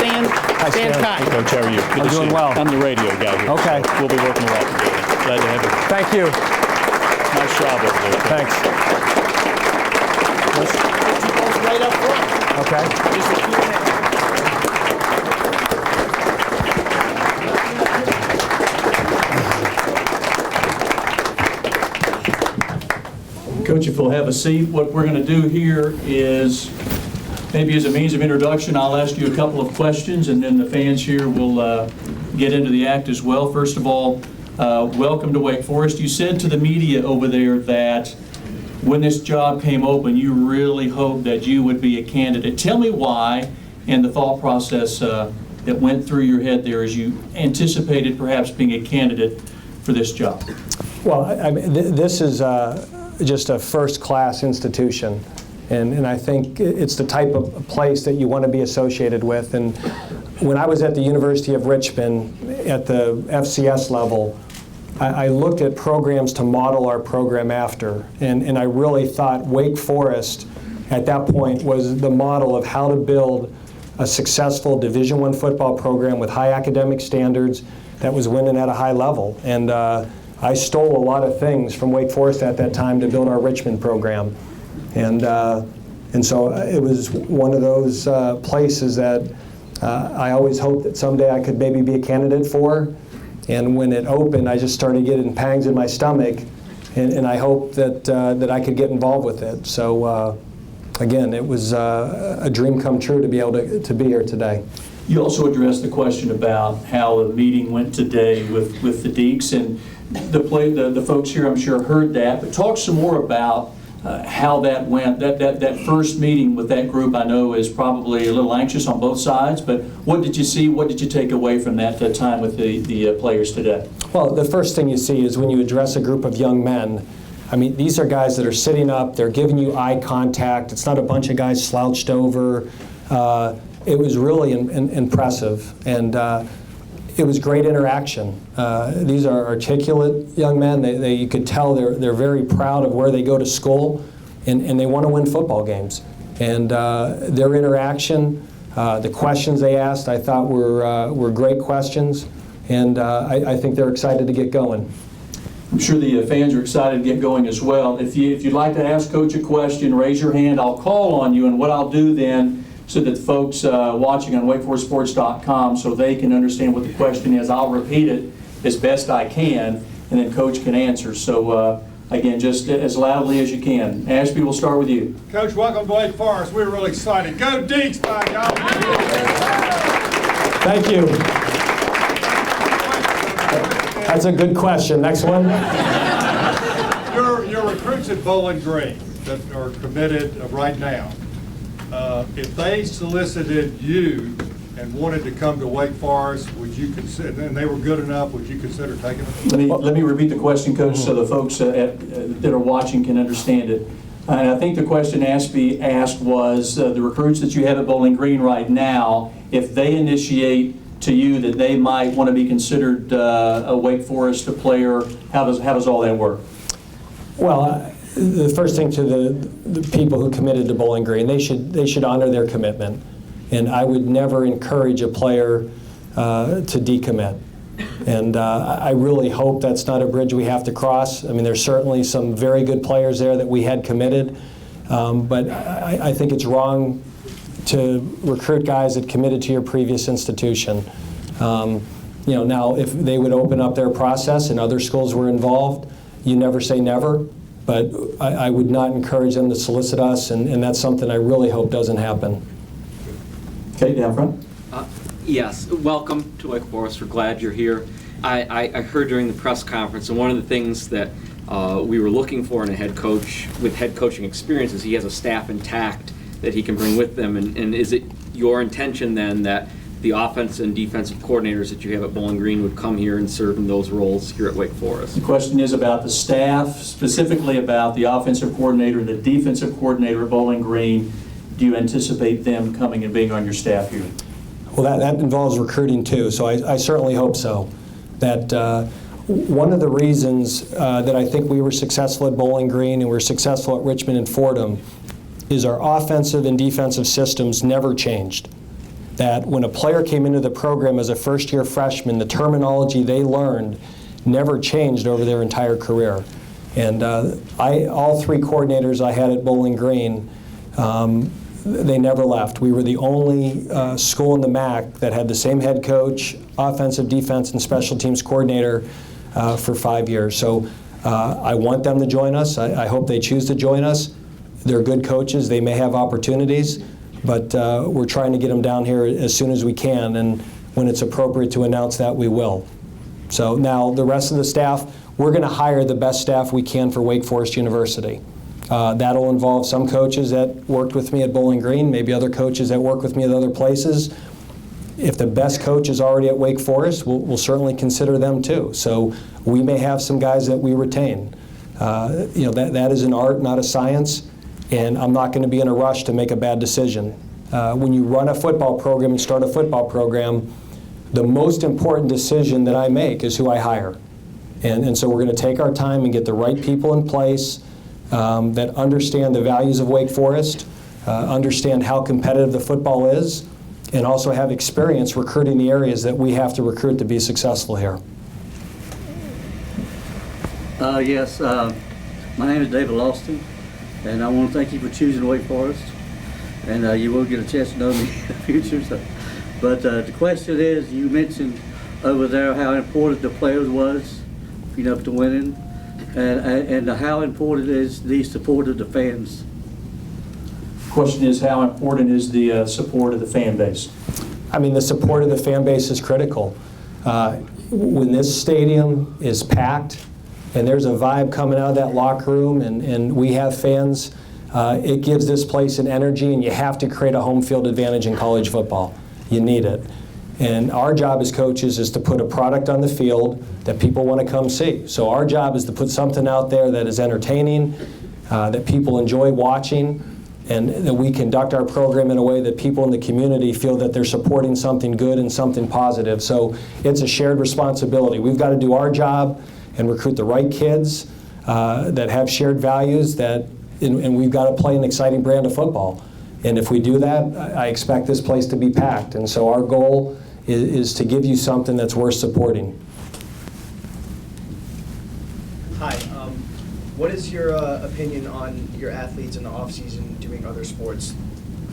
Stan. Hi, Stan. Kai. Coach, how are you? Good I'm to see doing you. well. I'm the radio guy here. Okay. So we'll be working a lot together. Glad to have you. Thank you. Nice job over there. Coach. Thanks. Put you both right up front. Okay. Just a Q&A. Coach, if you'll have a seat, what we're going to do here is, maybe as a means of introduction, I'll ask you a couple of questions, and then the fans here will get into the act as well. First of all, welcome to Wake Forest. You said to the media over there that when this job came open, you really hoped that you would be a candidate. Tell me why, and the thought process that went through your head there as you anticipated perhaps being a candidate for this job. Well, I mean, this is just a first-class institution, and I think it's the type of place that you want to be associated with. And when I was at the University of Richmond at the FCS level, I looked at programs to model our program after, and I really thought Wake Forest at that point was the model of how to build a successful Division I football program with high academic standards that was winning at a high level. And I stole a lot of things from Wake Forest at that time to build our Richmond program. And so it was one of those places that I always hoped that someday I could maybe be a candidate for. And when it opened, I just started getting pangs in my stomach, and I hoped that I could get involved with it. So again, it was a dream come true to be able to be here today. You also addressed the question about how the meeting went today with the Deeks, and the folks here, I'm sure, heard that. But talk some more about how that went. That first meeting with that group, I know, is probably a little anxious on both sides. But what did you see? What did you take away from that time with the players today? Well, the first thing you see is when you address a group of young men. I mean, these are guys that are sitting up. They're giving you eye contact. It's not a bunch of guys slouched over. It was really impressive, and it was great interaction. These are articulate young men. You could tell they're very proud of where they go to school, and they want to win football games. And their interaction, the questions they asked, I thought were great questions, and I think they're excited to get going. I'm sure the fans are excited to get going as well. If you'd like to ask Coach a question, raise your hand. I'll call on you, and what I'll do then, so that folks watching on WakeForestSports.com, so they can understand what the question is, I'll repeat it as best I can, and then Coach can answer. So again, just as loudly as you can. Ashby, we'll start with you. Coach, welcome to Wake Forest. We're really excited. Go Deeks, by God. Thank you. That's a good question. Next one. Your recruits at Bowling Green that are committed right now, if they solicited you and wanted to come to Wake Forest, would you consider, and they were good enough, would you consider taking them? Let me repeat the question, Coach, so the folks that are watching can understand it. And I think the question Ashby asked was the recruits that you have at Bowling Green right now, if they initiate to you that they might want to be considered a Wake Forest player, how does all that work? Well, the first thing to the people who committed to Bowling Green, they should honor their commitment, and I would never encourage a player to decommit. And I really hope that's not a bridge we have to cross. I mean, there's certainly some very good players there that we had committed, but I think it's wrong to recruit guys that committed to your previous institution. Now if they would open up their process and other schools were involved, you never say never, but I would not encourage them to solicit us, and that's something I really hope doesn't happen. Okay, down front. Yes, welcome to Wake Forest. We're glad you're here. I heard during the press conference, and one of the things that we were looking for in a head coach with head coaching experience is he has a staff intact that he can bring with them. And is it your intention then that the offense and defensive coordinators that you have at Bowling Green would come here and serve in those roles here at Wake Forest? The question is about the staff, specifically about the offensive coordinator and the defensive coordinator at Bowling Green. Do you anticipate them coming and being on your staff here? Well, that involves recruiting too, so I certainly hope so. That one of the reasons that I think we were successful at Bowling Green and we're successful at Richmond and Fordham is our offensive and defensive systems never changed. that when a player came into the program as a first-year freshman, the terminology they learned never changed over their entire career. And all 3 coordinators I had at Bowling Green, they never left. We were the only school in the MAC that had the same head coach, offensive, defense, and special teams coordinator for 5 years. So I want them to join us. I hope they choose to join us. They're good coaches. They may have opportunities, but we're trying to get them down here as soon as we can, and when it's appropriate to announce that, we will. So now the rest of the staff, we're going to hire the best staff we can for Wake Forest University. That'll involve some coaches that worked with me at Bowling Green, maybe other coaches that work with me at other places. If the best coach is already at Wake Forest, we'll certainly consider them too. So we may have some guys that we retain. That is an art, not a science, and I'm not going to be in a rush to make a bad decision. When you run a football program and start a football program, the most important decision that I make is who I hire. And so we're going to take our time and get the right people in place that understand the values of Wake Forest, understand how competitive the football is, and also have experience recruiting the areas that we have to recruit to be successful here. Yes, my name is David Lawson, and I want to thank you for choosing Wake Forest. And you will get a chance to know me in the future. So. But the question is, you mentioned over there how important the players was, to winning, and how important is the support of the fans? Question is, how important is the support of the fan base? I mean, the support of the fan base is critical. When this stadium is packed and there's a vibe coming out of that locker room and we have fans, it gives this place an energy, and you have to create a home field advantage in college football. You need it. And our job as coaches is to put a product on the field that people want to come see. So our job is to put something out there that is entertaining, that people enjoy watching, and that we conduct our program in a way that people in the community feel that they're supporting something good and something positive. So it's a shared responsibility. We've got to do our job and recruit the right kids that have shared values, and we've got to play an exciting brand of football. And if we do that, I expect this place to be packed. And so our goal is to give you something that's worth supporting. Hi. What is your opinion on your athletes in the off-season doing other sports,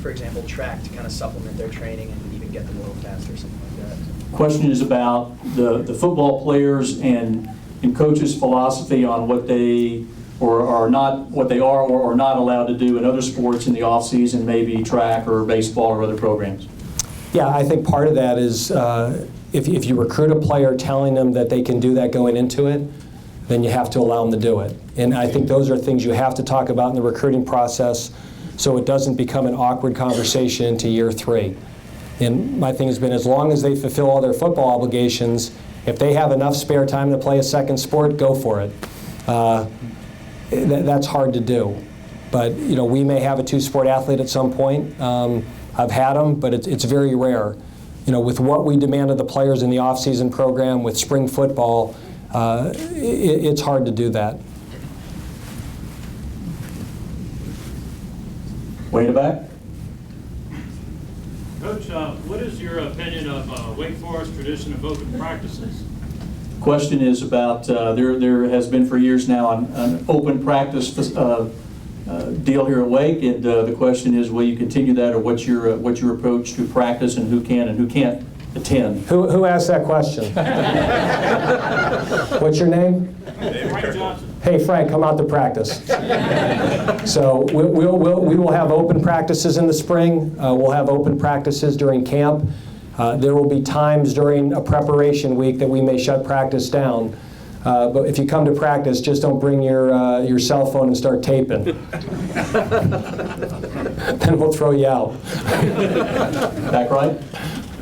for example, track, to kind of supplement their training and even get them a little faster or something like that? Question is about the football players and coaches' philosophy on what they or are not, what they are or are not allowed to do in other sports in the off-season, maybe track or baseball or other programs. Yeah, I think part of that is if you recruit a player telling them that they can do that going into it, then you have to allow them to do it. And I think those are things you have to talk about in the recruiting process so it doesn't become an awkward conversation into year 3. And my thing has been, as long as they fulfill all their football obligations, if they have enough spare time to play a second sport, go for it. That's hard to do. But we may have a 2-sport athlete at some point. I've had them, but it's very rare. With what we demand of the players in the off-season program, with spring football, it's hard to do that. Way to back. Coach, what is your opinion of Wake Forest tradition of open practices? Question is about, there has been for years now an open practice deal here at Wake, and the question is, will you continue that, or what's your approach to practice, and who can and who can't attend? Who asked that question? What's your name? Frank Johnson. Hey, Frank, come out to practice. So we will have open practices in the spring. We'll have open practices during camp. There will be times during a preparation week that we may shut practice down. But if you come to practice, just don't bring your cell phone and start taping. Then we'll throw you out. Back right?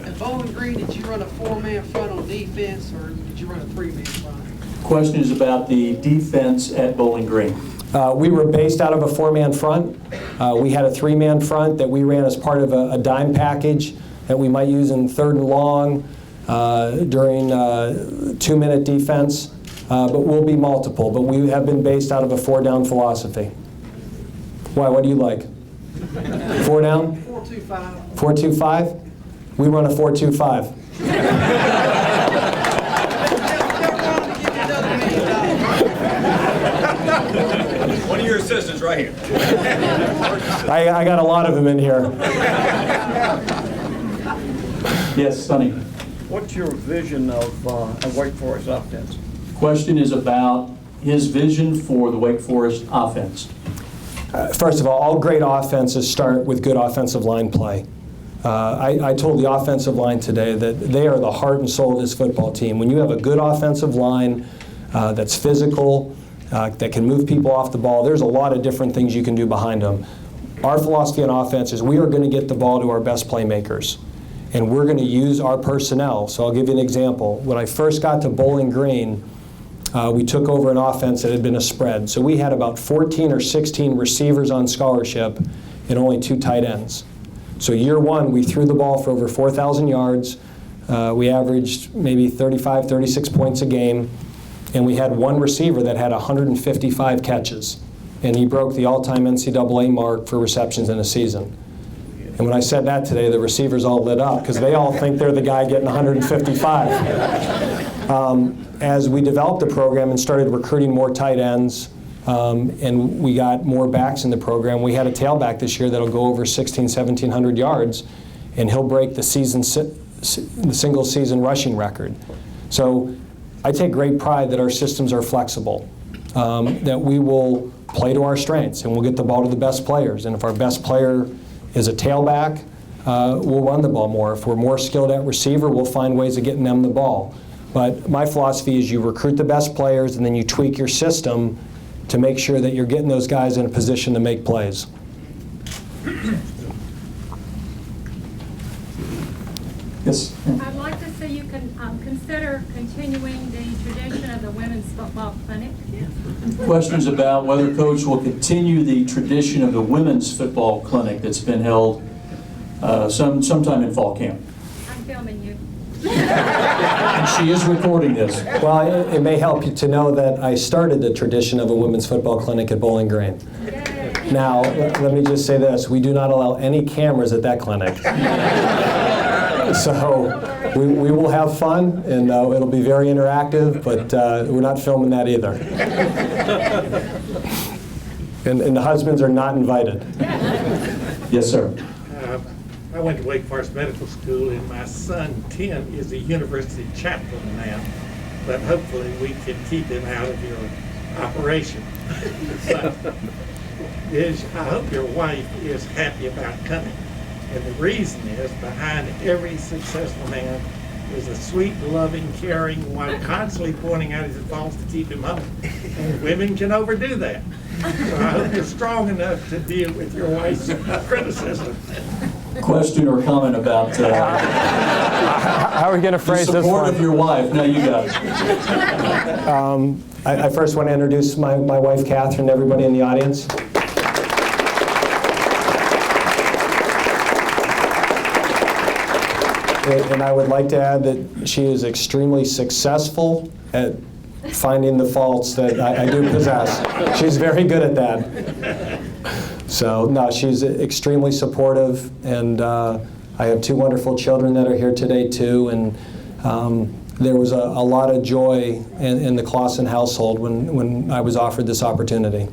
At Bowling Green, did you run a 4-man front on defense, or did you run a 3-man front? Question is about the defense at Bowling Green. We were based out of a 4-man front. We had a 3-man front that we ran as part of a dime package that we might use in 3rd and long during 2-minute defense. But we'll be multiple. But we have been based out of a 4-down philosophy. Why? What do you like? 4 down? 4-2-5. 4-2-5? We run a 4.25. One of your assistants right here. I got a lot of them in here. Yes, Sonny. What's your vision of a Wake Forest offense? Question is about his vision for the Wake Forest offense. First of all great offenses start with good offensive line play. I told the offensive line today that they are the heart and soul of this football team. When you have a good offensive line that's physical, that can move people off the ball, there's a lot of different things you can do behind them. Our philosophy on offense is we are going to get the ball to our best playmakers, and we're going to use our personnel. So I'll give you an example. When I first got to Bowling Green, we took over an offense that had been a spread. So we had about 14 or 16 receivers on scholarship and only 2 tight ends. So year one, we threw the ball for over 4,000 yards. We averaged maybe 35, 36 points a game. And we had one receiver that had 155 catches. And he broke the all-time NCAA mark for receptions in a season. And when I said that today, the receivers all lit up because they all think they're the guy getting 155. As we developed the program and started recruiting more tight ends, and we got more backs in the program, we had a tailback this year that'll go over 1,700 yards, and he'll break the single season rushing record. So I take great pride that our systems are flexible, that we will play to our strengths, and we'll get the ball to the best players. And if our best player is a tailback, we'll run the ball more. If we're more skilled at receiver, we'll find ways of getting them the ball. But my philosophy is you recruit the best players, and then you tweak your system to make sure that you're getting those guys in a position to make plays. Yes. I'd like to see you consider continuing the tradition of the women's football clinic. Questions about whether Coach will continue the tradition of the women's football clinic that's been held sometime in fall camp. I'm filming you. And she is recording this. Well, it may help you to know that I started the tradition of a women's football clinic at Bowling Green. Yay. Now, let me just say this. We do not allow any cameras at that clinic. So we will have fun, and it'll be very interactive, but we're not filming that either. And the husbands are not invited. Yes, sir. I went to Wake Forest Medical School, and my son, Tim, is a university chaplain now, but hopefully we can keep him out of your operation. But I hope your wife is happy about coming. And the reason is, behind every successful man is a sweet, loving, caring wife constantly pointing out his faults to keep him humble. And women can overdo that. So I hope you're strong enough to deal with your wife's criticism. Question or comment about How are we going to phrase the this support one? of your wife? No, you got it. I first want to introduce my wife, Catherine, and everybody in the audience. And I would like to add that she is extremely successful at finding the faults that I do possess. She's very good at that. So, no, she's extremely supportive, and I have 2 wonderful children that are here today, too, and there was a lot of joy in the Clawson household when I was offered this opportunity.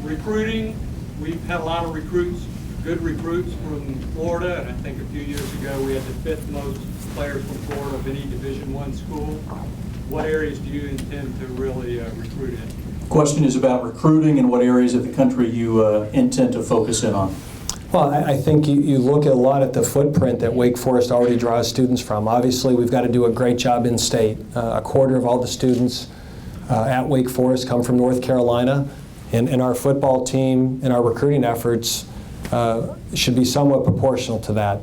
Recruiting, we've had a lot of recruits, good recruits from Florida, and I think a few years ago we had the 5th most players from Florida of any Division I school. What areas do you intend to really recruit in? Question is about recruiting and what areas of the country you intend to focus in on. Well, I think you look a lot at the footprint that Wake Forest already draws students from. Obviously, we've got to do a great job in state. A quarter of all the students at Wake Forest come from North Carolina, and our football team and our recruiting efforts should be somewhat proportional to that.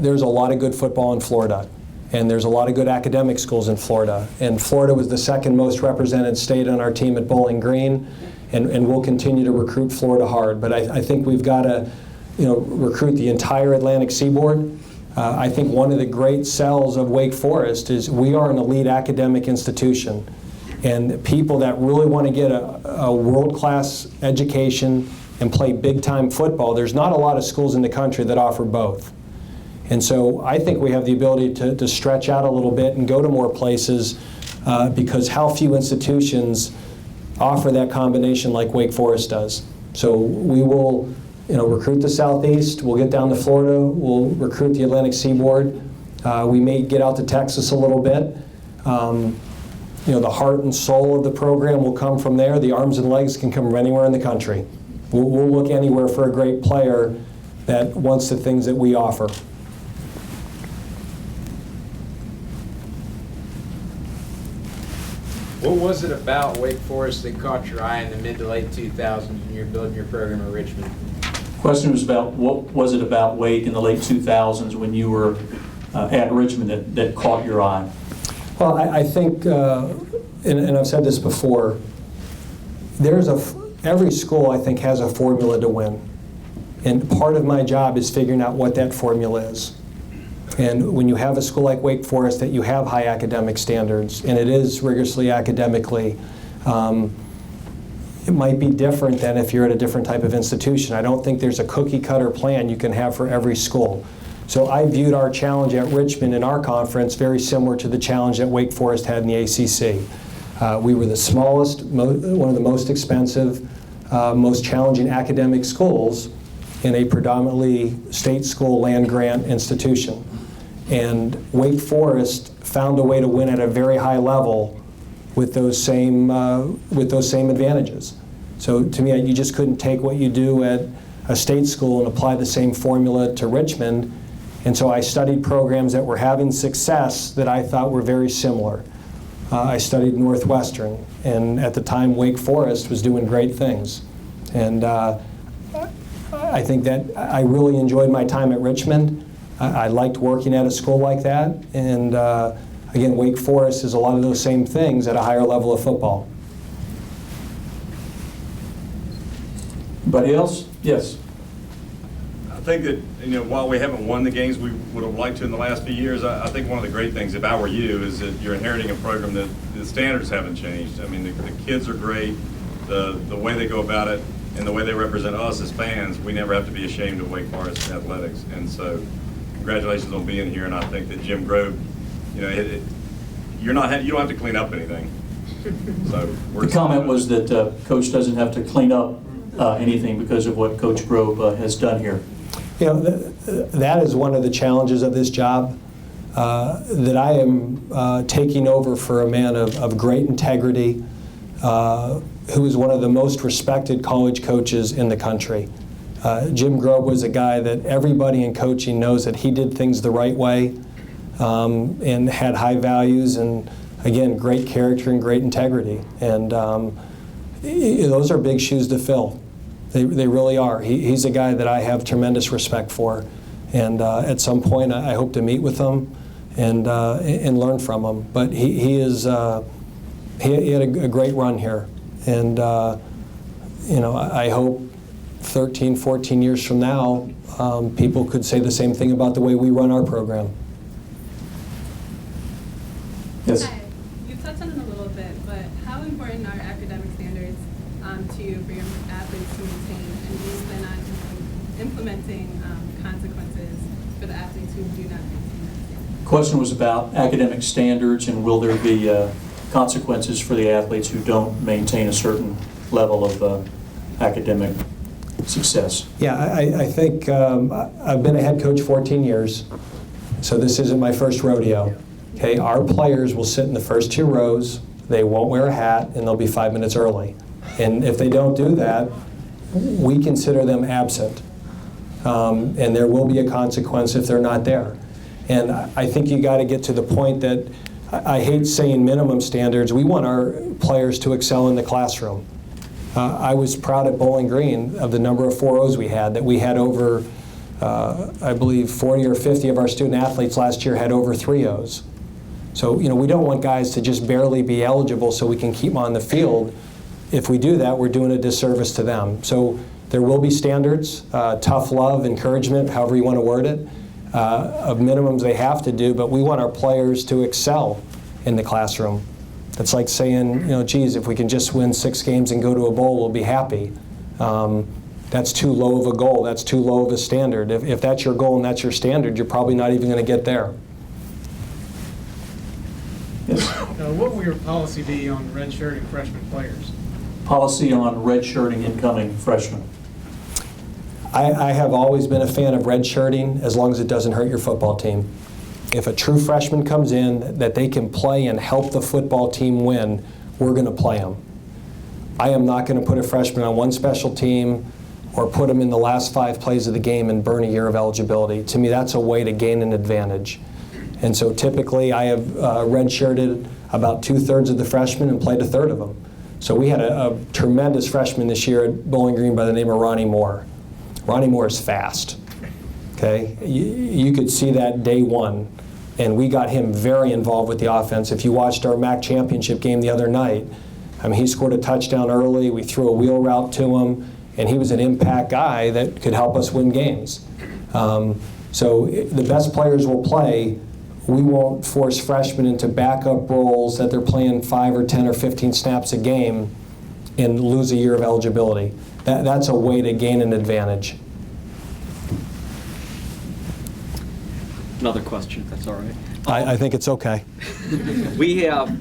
There's a lot of good football in Florida, and there's a lot of good academic schools in Florida. And Florida was the 2nd most represented state on our team at Bowling Green, and we'll continue to recruit Florida hard. But I think we've got to recruit the entire Atlantic Seaboard. I think one of the great sells of Wake Forest is we are an elite academic institution. And people that really want to get a world-class education and play big-time football, there's not a lot of schools in the country that offer both. And so I think we have the ability to stretch out a little bit and go to more places because how few institutions offer that combination like Wake Forest does. So we will recruit the Southeast, we'll get down to Florida, we'll recruit the Atlantic Seaboard. We may get out to Texas a little bit. The heart and soul of the program will come from there. The arms and legs can come from anywhere in the country. We'll look anywhere for a great player that wants the things that we offer. What was it about Wake Forest that caught your eye in the mid to late 2000s when you were building your program in Richmond? Question was about what was it about Wake in the late 2000s when you were at Richmond that caught your eye? Well, I think, and I've said this before, every school I think has a formula to win. And part of my job is figuring out what that formula is. And when you have a school like Wake Forest that you have high academic standards, and it is rigorously academically, it might be different than if you're at a different type of institution. I don't think there's a cookie cutter plan you can have for every school. So I viewed our challenge at Richmond in our conference very similar to the challenge that Wake Forest had in the ACC. We were the smallest, one of the most expensive, most challenging academic schools in a predominantly state school land grant institution. And Wake Forest found a way to win at a very high level with those same advantages. So to me, you just couldn't take what you do at a state school and apply the same formula to Richmond. And so I studied programs that were having success that I thought were very similar. I studied Northwestern, and at the time Wake Forest was doing great things. And I think that I really enjoyed my time at Richmond. I liked working at a school like that. And again, Wake Forest is a lot of those same things at a higher level of football. Anybody else? Yes. I think that, while we haven't won the games we would have liked to in the last few years, I think one of the great things, if I were you, is that you're inheriting a program that the standards haven't changed. I mean, the kids are great, the way they go about it, and the way they represent us as fans. We never have to be ashamed of Wake Forest athletics. And so congratulations on being here, and I think that Jim Grove, you don't have to clean up anything. So the comment was that Coach doesn't have to clean up anything because of what Coach Grove has done here. That is one of the challenges of this job, that I am taking over for a man of great integrity, who is one of the most respected college coaches in the country. Jim Grove was a guy that everybody in coaching knows that he did things the right way, and had high values, and again, great character and great integrity. And those are big shoes to fill. They really are. He's a guy that I have tremendous respect for, and at some point I hope to meet with him and learn from him. But he had a great run here, and I hope 13, 14 years from now people could say the same thing about the way we run our program. Yes. Hi. You've touched on it a little bit, but how important are academic standards to you for your athletes to maintain, and do you plan on implementing consequences for the athletes who do not maintain that standard? The question was about academic standards, and will there be consequences for the athletes who don't maintain a certain level of academic success? Yeah, I think I've been a head coach 14 years, so this isn't my first rodeo. Okay, our players will sit in the first 2 rows, they won't wear a hat, and they'll be 5 minutes early. And if they don't do that, we consider them absent. And there will be a consequence if they're not there. And I think you got to get to the point that, I hate saying minimum standards, we want our players to excel in the classroom. I was proud at Bowling Green of the number of 4.0s we had, that we had over, I believe 40 or 50 of our student athletes last year had over 3.0s. So, we don't want guys to just barely be eligible so we can keep them on the field. If we do that, we're doing a disservice to them. So there will be standards, tough love, encouragement, however you want to word it, of minimums they have to do, but we want our players to excel in the classroom. It's like saying, geez, if we can just win 6 games and go to a bowl, we'll be happy. that's too low of a goal, that's too low of a standard. If that's your goal and that's your standard, you're probably not even going to get there. What will your policy be on redshirting freshman players? Policy on redshirting incoming freshmen. I have always been a fan of redshirting as long as it doesn't hurt your football team. If a true freshman comes in that they can play and help the football team win, we're going to play them. I am not going to put a freshman on one special team or put them in the last 5 plays of the game and burn a year of eligibility. To me, that's a way to gain an advantage. And so typically I have redshirted about 2/3 of the freshmen and played 1/3 of them. So we had a tremendous freshman this year at Bowling Green by the name of Ronnie Moore. Ronnie Moore is fast. Okay, you could see that day one, and we got him very involved with the offense. If you watched our MAC championship game the other night, I mean, he scored a touchdown early, we threw a wheel route to him, and he was an impact guy that could help us win games. So the best players will play. We won't force freshmen into backup roles that they're playing 5 or 10 or 15 snaps a game and lose a year of eligibility. That's a way to gain an advantage. Another question, if that's all right. I think it's okay. We have,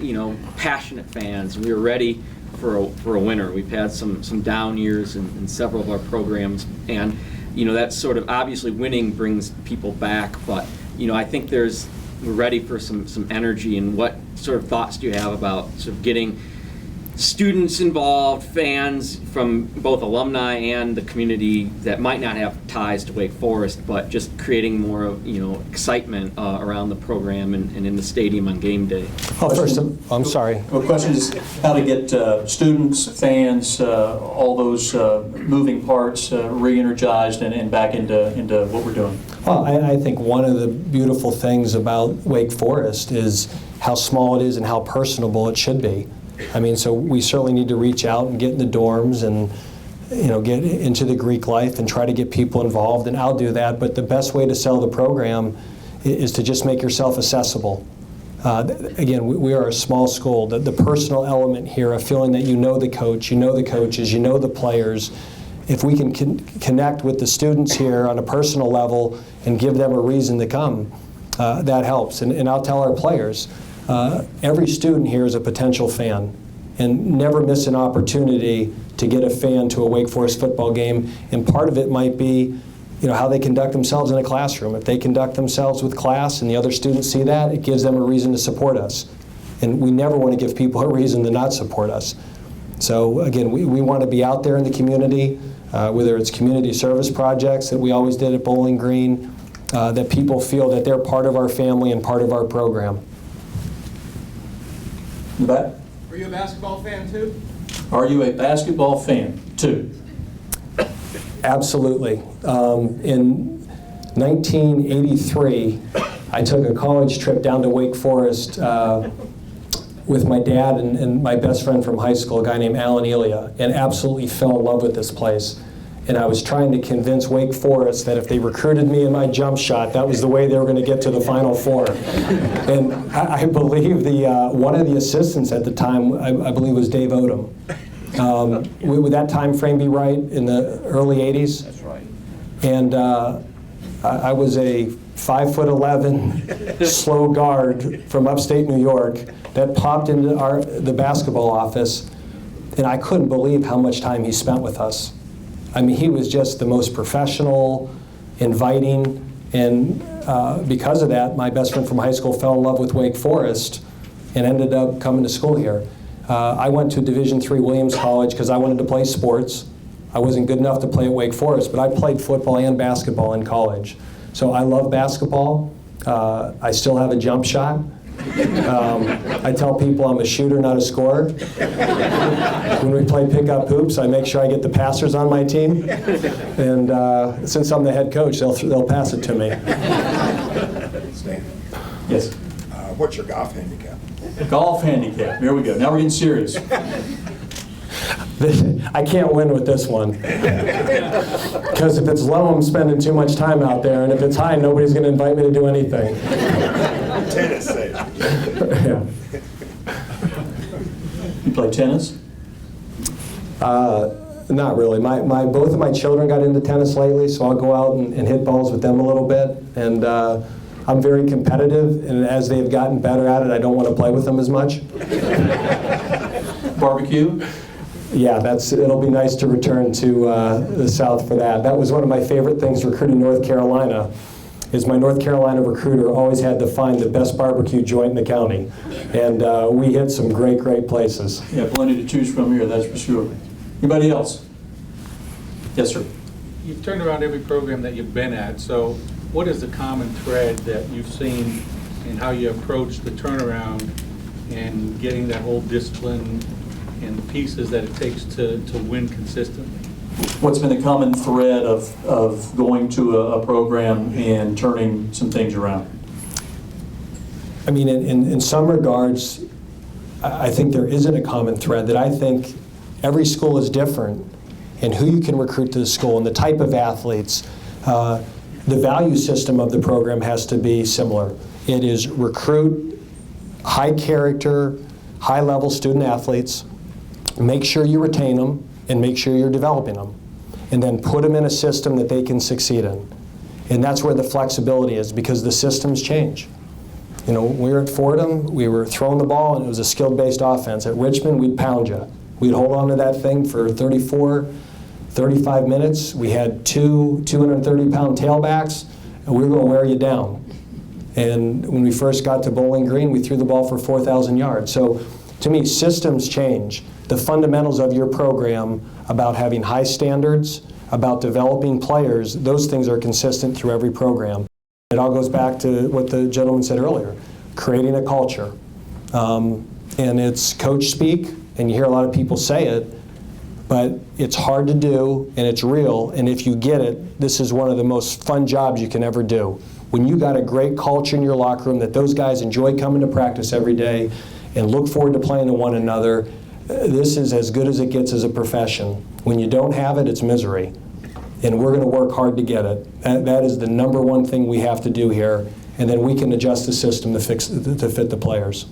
passionate fans. We're ready for a winner. We've had some down years in several of our programs, and that's sort of obviously winning brings people back. But I think we're ready for some energy. And what sort of thoughts do you have about sort of getting students involved, fans from both alumni and the community that might not have ties to Wake Forest, but just creating more of excitement around the program and in the stadium on game day? Oh, first, I'm sorry. The question is how to get students, fans, all those moving parts re-energized and back into what we're doing. Well, I think one of the beautiful things about Wake Forest is how small it is and how personable it should be. I mean, so we certainly need to reach out and get in the dorms and, get into the Greek life and try to get people involved, and I'll do that. But the best way to sell the program is to just make yourself accessible. Again, we are a small school. The personal element here of feeling that you know the coach, you know the coaches, you know the players. If we can connect with the students here on a personal level and give them a reason to come, that helps. And I'll tell our players, every student here is a potential fan, and never miss an opportunity to get a fan to a Wake Forest football game. And part of it might be, how they conduct themselves in a classroom. If they conduct themselves with class and the other students see that, it gives them a reason to support us. And we never want to give people a reason to not support us. So again, we want to be out there in the community, whether it's community service projects that we always did at Bowling Green, that people feel that they're part of our family and part of our program. But Were you a basketball fan too? Are you a basketball fan too? Absolutely. In 1983, I took a college trip down to Wake Forest with my dad and my best friend from high school, a guy named Alan Elia, and absolutely fell in love with this place. And I was trying to convince Wake Forest that if they recruited me in my jump shot, that was the way they were going to get to the Final Four. And I believe one of the assistants at the time, I believe, was Dave Odom. Would that time frame be right, in the early 80s? That's right. And I was a 5'11" slow guard from upstate New York that popped into the basketball office, and I couldn't believe how much time he spent with us. I mean, he was just the most professional, inviting, and because of that, my best friend from high school fell in love with Wake Forest and ended up coming to school here. I went to Division III Williams College because I wanted to play sports. I wasn't good enough to play at Wake Forest, but I played football and basketball in college. So I love basketball. I still have a jump shot. I tell people I'm a shooter, not a scorer. When we play pickup hoops, I make sure I get the passers on my team. And since I'm the head coach, they'll pass it to me. Stan, Yes. what's your golf handicap? Golf handicap. Here we go. Now we're getting serious. I can't win with this one. Because if it's low, I'm spending too much time out there, and if it's high, nobody's going to invite me to do anything. Tennis, say. You play tennis? Not really. Both of my children got into tennis lately, so I'll go out and hit balls with them a little bit. And I'm very competitive, and as they've gotten better at it, I don't want to play with them as much. Barbecue? Yeah, it'll be nice to return to the South for that. That was one of my favorite things recruiting North Carolina, is my North Carolina recruiter always had to find the best barbecue joint in the county. And we hit some great, great places. Yeah, plenty to choose from here, that's for sure. Anybody else? Yes, sir. You've turned around every program that you've been at, so what is the common thread that you've seen in how you approach the turnaround and getting that whole discipline and the pieces that it takes to win consistently? What's been the common thread of going to a program and turning some things around? I mean, in some regards, I think there isn't a common thread. That I think every school is different in who you can recruit to the school and the type of athletes. The value system of the program has to be similar. It is recruit high character, high level student athletes, make sure you retain them, and make sure you're developing them. And then put them in a system that they can succeed in. And that's where the flexibility is, because the systems change. You know, we were at Fordham, we were throwing the ball, and it was a skill-based offense. At Richmond, we'd pound you. We'd hold on to that thing for 34, 35 minutes. We had two 230-pound tailbacks, and we were going to wear you down. And when we first got to Bowling Green, we threw the ball for 4,000 yards. So to me, systems change. The fundamentals of your program about having high standards, about developing players, those things are consistent through every program. It all goes back to what the gentleman said earlier, creating a culture. And it's coach speak, and you hear a lot of people say it, but it's hard to do, and it's real, and if you get it, this is one of the most fun jobs you can ever do. When you got a great culture in your locker room that those guys enjoy coming to practice every day and look forward to playing to one another, this is as good as it gets as a profession. When you don't have it, it's misery. And we're going to work hard to get it. That is the number one thing we have to do here, and then we can adjust the system to fit the players.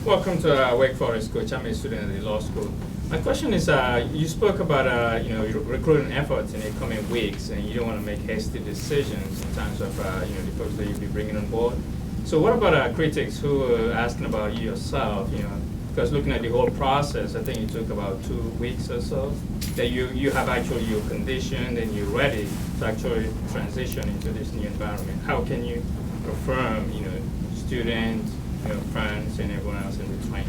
Welcome to Wake Forest, Coach. I'm a student at the law school. My question is, you spoke about your recruiting efforts in the coming weeks, and you don't want to make hasty decisions in terms of the folks that you'll be bringing on board. So what about critics who are asking about you yourself? Because looking at the whole process, I think it took about 2 weeks or so that you have actually your conditioned and you're ready to actually transition into this new environment. How can you affirm, students, friends, and everyone else in between?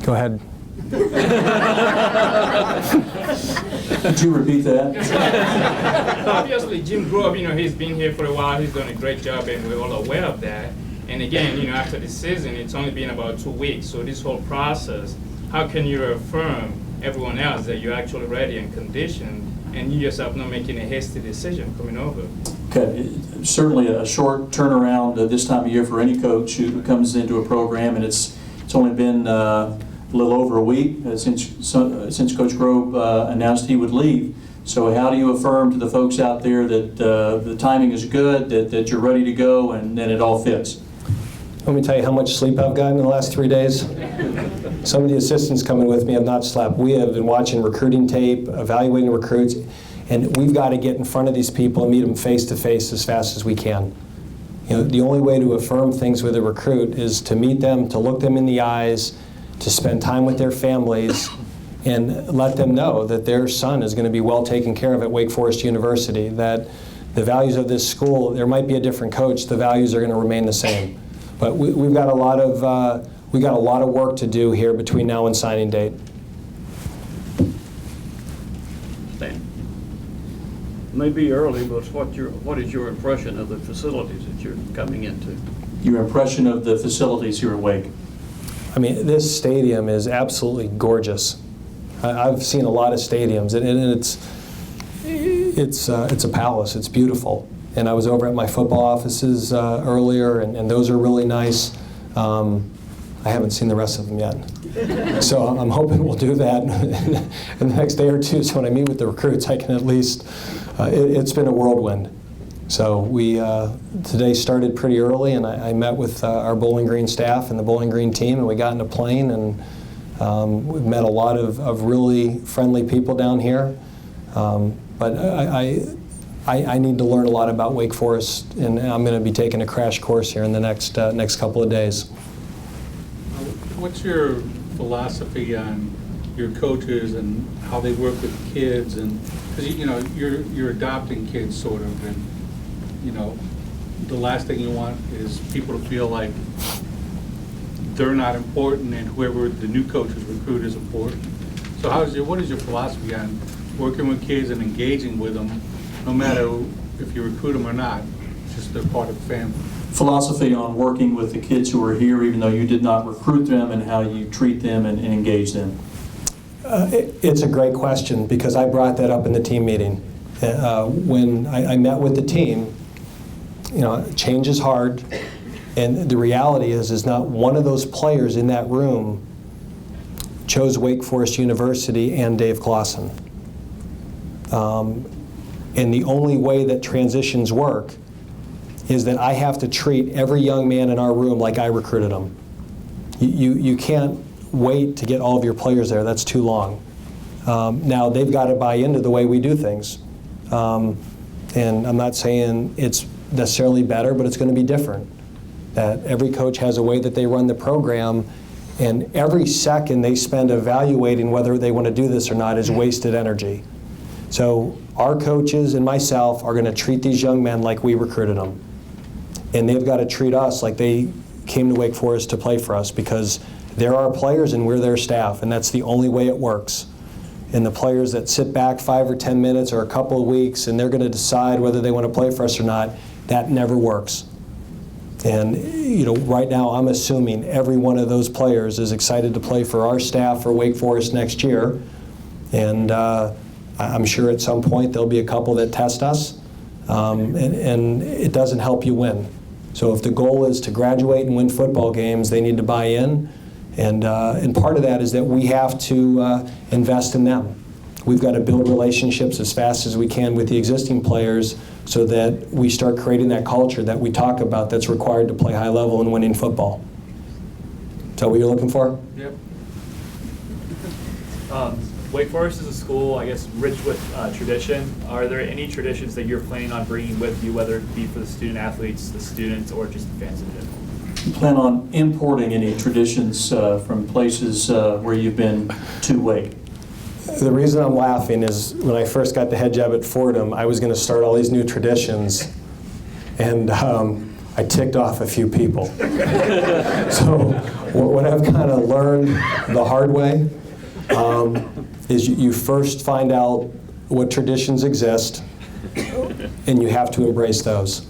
Go ahead. Could you repeat that? Obviously, Jim grew up, he's been here for a while, he's done a great job, and we're all aware of that. And again, after the season, it's only been about 2 weeks, so this whole process, how can you affirm everyone else that you're actually ready and conditioned, and you yourself not making a hasty decision coming over? Okay, certainly a short turnaround this time of year for any coach who comes into a program, and it's only been a little over a week since Coach Grove announced he would leave. So how do you affirm to the folks out there that the timing is good, that you're ready to go, and then it all fits? Let me tell you how much sleep I've gotten in the last 3 days. Some of the assistants coming with me have not slept. We have been watching recruiting tape, evaluating recruits, and we've got to get in front of these people and meet them face to face as fast as we can. The only way to affirm things with a recruit is to meet them, to look them in the eyes, to spend time with their families, and let them know that their son is going to be well taken care of at Wake Forest University, that the values of this school, there might be a different coach, the values are going to remain the same. But we've got a lot of work to do here between now and signing date. Stan. Maybe early, but what is your impression of the facilities that you're coming into? Your impression of the facilities here at Wake? I mean, this stadium is absolutely gorgeous. I've seen a lot of stadiums, and it's a palace. It's beautiful. And I was over at my football offices earlier, and those are really nice. I haven't seen the rest of them yet. So I'm hoping we'll do that in the next day or two, so when I meet with the recruits, I can at least, it's been a whirlwind. So we today started pretty early, and I met with our Bowling Green staff and the Bowling Green team, and we got in a plane, and We've met a lot of really friendly people down here. But I need to learn a lot about Wake Forest, and I'm going to be taking a crash course here in the next couple of days. What's your philosophy on your coaches and how they work with kids? And because you're adopting kids sort of, and the last thing you want is people to feel like they're not important and whoever the new coaches recruit is important. So what is your philosophy on working with kids and engaging with them, no matter if you recruit them or not? It's just they're part of the family. Philosophy on working with the kids who are here, even though you did not recruit them, and how you treat them and engage them. It's a great question, because I brought that up in the team meeting. When I met with the team, change is hard, and the reality is not one of those players in that room chose Wake Forest University and Dave Clawson. And the only way that transitions work is that I have to treat every young man in our room like I recruited them. You can't wait to get all of your players there. That's too long. Now, they've got to buy into the way we do things. And I'm not saying it's necessarily better, but it's going to be different. That every coach has a way that they run the program, and every second they spend evaluating whether they want to do this or not is wasted energy. So our coaches and myself are going to treat these young men like we recruited them. And they've got to treat us like they came to Wake Forest to play for us, because they're our players and we're their staff, and that's the only way it works. And the players that sit back 5 or 10 minutes or a couple of weeks and they're going to decide whether they want to play for us or not, that never works. And right now I'm assuming every one of those players is excited to play for our staff for Wake Forest next year. And I'm sure at some point there'll be a couple that test us, and it doesn't help you win. So if the goal is to graduate and win football games, they need to buy in. And part of that is that we have to invest in them. We've got to build relationships as fast as we can with the existing players so that we start creating that culture that we talk about that's required to play high level and winning football. Is that what you're looking for? Yep. Wake Forest is a school, I guess, rich with tradition. Are there any traditions that you're planning on bringing with you, whether it be for the student athletes, the students, or just the fans in general? You plan on importing any traditions from places where you've been to Wake? The reason I'm laughing is when I first got the head job at Fordham, I was going to start all these new traditions, and I ticked off a few people. So what I've kind of learned the hard way is you first find out what traditions exist, and you have to embrace those.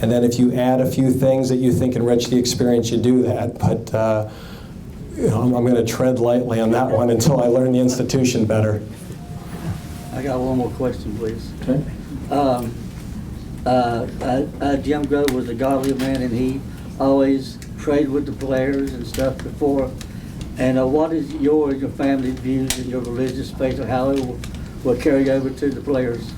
And then if you add a few things that you think enrich the experience, you do that. But I'm going to tread lightly on that one until I learn the institution better. I got one more question, please. Okay. Jim Grove was a godly man, and he always prayed with the players and stuff before. And what is your family's views and your religious faith, or how it will carry over to the players?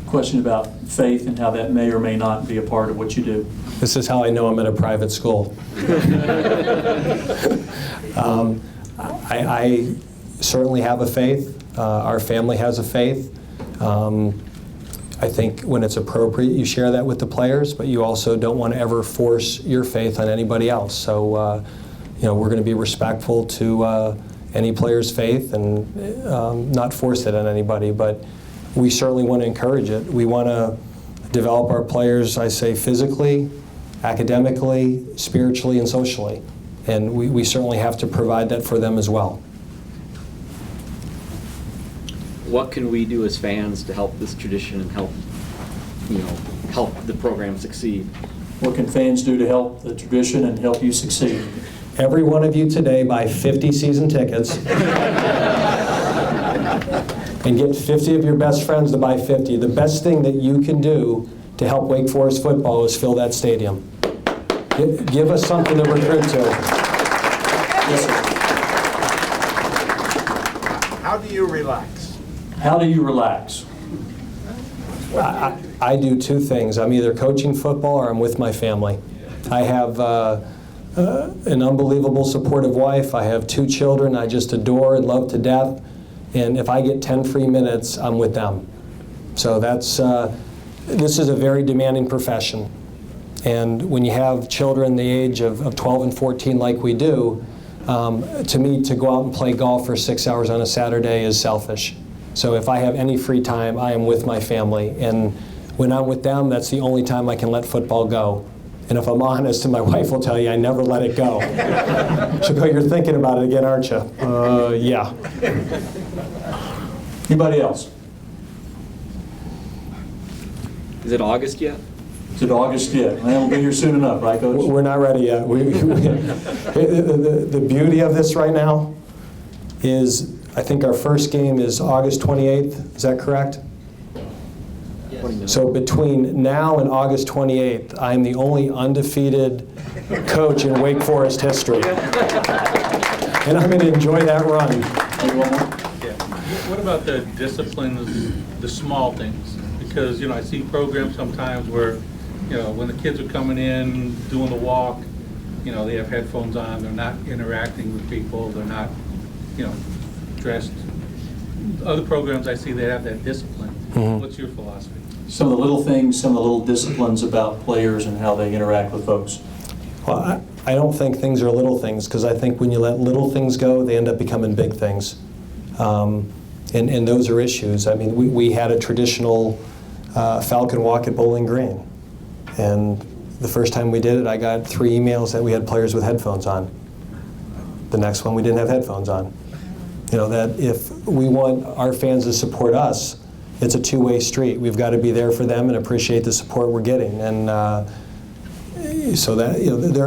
Question about faith and how that may or may not be a part of what you do. This is how I know I'm at a private school. I certainly have a faith. Our family has a faith. I think when it's appropriate, you share that with the players, but you also don't want to ever force your faith on anybody else. So, we're going to be respectful to any player's faith and not force it on anybody, but we certainly want to encourage it. We want to develop our players, I say, physically, academically, spiritually, and socially. And we certainly have to provide that for them as well. What can we do as fans to help this tradition and help the program succeed? What can fans do to help the tradition and help you succeed? Every one of you today buy 50 season tickets and get 50 of your best friends to buy 50. The best thing that you can do to help Wake Forest football is fill that stadium. Give us something to recruit to. Yes, sir. How do you relax? How do you relax? I do two things. I'm either coaching football or I'm with my family. I have an unbelievable supportive wife. I have 2 children I just adore and love to death. And if I get 10 free minutes, I'm with them. So that's, this is a very demanding profession. And when you have children the age of 12 and 14 like we do, to me, to go out and play golf for 6 hours on a Saturday is selfish. So if I have any free time, I am with my family. And when I'm with them, that's the only time I can let football go. And if I'm honest, and my wife will tell you, I never let it go. She'll go, you're thinking about it again, aren't you? Yeah. Anybody else? Is it August yet? Is it August yet? Well, we'll be here soon enough, right, Coach? We're not ready yet. The beauty of this right now is, I think our first game is August 28th. Is that correct? Yes. So between now and August 28th, I'm the only undefeated coach in Wake Forest history. And I'm going to enjoy that run. What about the disciplines, the small things? Because, I see programs sometimes where, when the kids are coming in, doing the walk, they have headphones on, they're not interacting with people, they're not, dressed. Other programs I see, they have that discipline. Mm-hmm. What's your philosophy? Some of the little things, some of the little disciplines about players and how they interact with folks. Well, I don't think things are little things, because I think when you let little things go, they end up becoming big things. And those are issues. I mean, we had a traditional Falcon Walk at Bowling Green. And the first time we did it, I got 3 emails that we had players with headphones on. The next one, we didn't have headphones on. That if we want our fans to support us, it's a two-way street. We've got to be there for them and appreciate the support we're getting. And so that,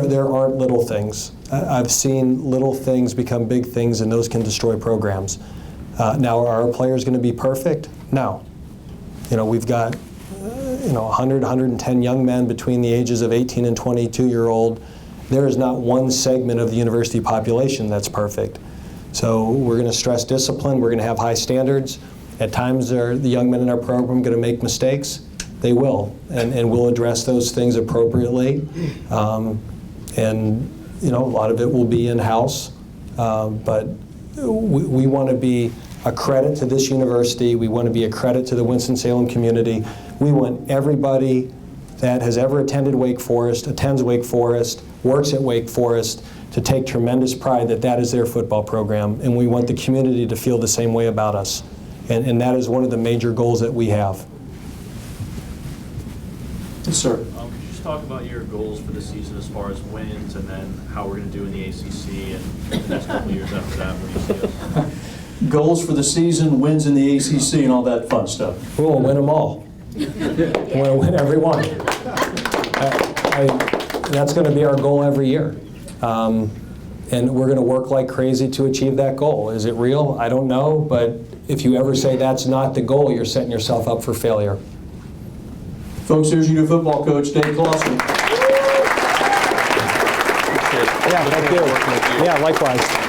there aren't little things. I've seen little things become big things, and those can destroy programs. Now, are our players going to be perfect? No. We've got 100, 110 young men between the ages of 18 and 22-year-old. There is not one segment of the university population that's perfect. So we're going to stress discipline. We're going to have high standards. At times, the young men in our program going to make mistakes. They will, and we'll address those things appropriately. And a lot of it will be in-house. But we want to be a credit to this university. We want to be a credit to the Winston-Salem community. We want everybody that has ever attended Wake Forest, attends Wake Forest, works at Wake Forest, to take tremendous pride that that is their football program. And we want the community to feel the same way about us. And that is one of the major goals that we have. Yes, sir. Could you just talk about your goals for the season as far as wins, and then how we're going to do in the ACC and the next couple of years after that? What do you see us? Goals for the season, wins in the ACC, and all that fun stuff. We'll win them all. We'll win every one. That's going to be our goal every year. And we're going to work like crazy to achieve that goal. Is it real? I don't know, but if you ever say that's not the goal, you're setting yourself up for failure. Folks, here's your new football coach, Dave Clawson. Yeah, thank you. Yeah, likewise.